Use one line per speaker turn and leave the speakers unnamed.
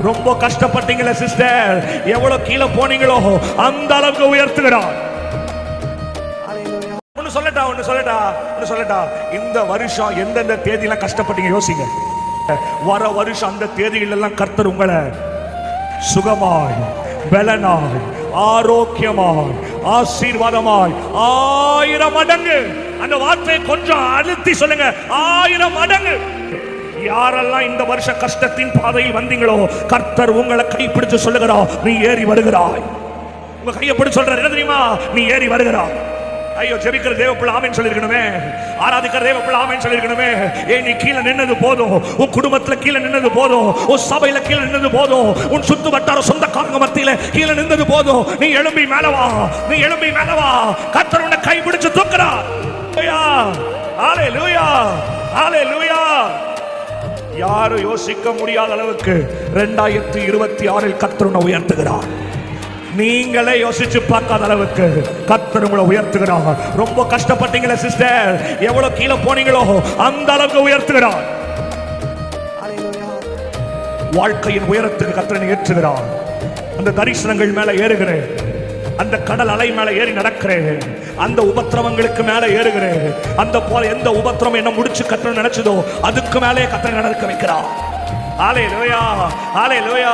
ரொம்ப கஷ்டப்பட்டீங்களே சிஸ்டர், எவ்வளவு கீழே போனீங்களோ அந்த அளவுக்கு உயர்த்துகிறார். ஒன்னு சொல்லட்டா, இந்த வருஷம் எந்தெந்த தேதியெல்லாம் கஷ்டப்பட்டீங்க யோசிங்க. வர வருஷம் அந்த தேதிகள் எல்லாம் கர்த்தர் உங்களை சுகமாய், பலனாய், ஆரோக்கியமாய், ஆசீர்வாதமாய் 1000 மடங்கு, அந்த வார்த்தையை கொஞ்சம் அழுத்தி சொல்லுங்க, 1000 மடங்கு. யாரெல்லாம் இந்த வருஷ கஷ்டத்தின் பாதையில் வந்தீங்களோ கர்த்தர் உங்களை கைப்பிடிச்சு சொல்லுகிறார், நீ ஏறி வருகிறாய். உங்க கையை பிடிச்சு சொல்றாரு என்ன தெரியுமா? நீ ஏறி வருகிறாய். ஐயோ, ஜெபிக்கிற தேவப்பிள்ளை ஆமென் சொல்லிருக்கணுமே, ஆராதிக்கிற தேவப்பிள்ளை ஆமென் சொல்லிருக்கணுமே. நீ கீழே நின்னது போதும், உன் குடும்பத்துல கீழே நின்னது போதும், உன் சபையில கீழே நின்னது போதும், உன் சுத்து வட்டார சொந்தக்காரங்க மத்தியில கீழே நின்னது போதும். நீ எழும்பி மேலவா, நீ எழும்பி மேலவா. கர்த்தர் உன்னை கை பிடிச்சு தூக்குறார். ஹல்லேலூயா, ஹல்லேலூயா. யாரும் யோசிக்க முடியாத அளவுக்கு 2026 கர்த்தர் உன்னை உயர்த்துகிறார். நீங்களே யோசிச்சு பார்க்காத அளவுக்கு கர்த்தர் உங்களை உயர்த்துகிறார். ரொம்ப கஷ்டப்பட்டீங்களே சிஸ்டர், எவ்வளவு கீழே போனீங்களோ அந்த அளவுக்கு உயர்த்துகிறார். வாழ்க்கையின் உயரத்துக்கு கர்த்தர் ஏற்றுகிறார். அந்த தரிசனங்கள் மேல ஏறுகிறேன், அந்த கடல் அலை மேல ஏறி நடக்கிறேன், அந்த உபத்திரவங்களுக்கு மேல ஏறுகிறேன். அந்த போல எந்த உபத்திரம் என்ன முடிச்சு கர்த்தர் நினைச்சதோ அதுக்கு மேலே கர்த்தர் நடக்க வைக்கிறார். ஹல்லேலூயா, ஹல்லேலூயா.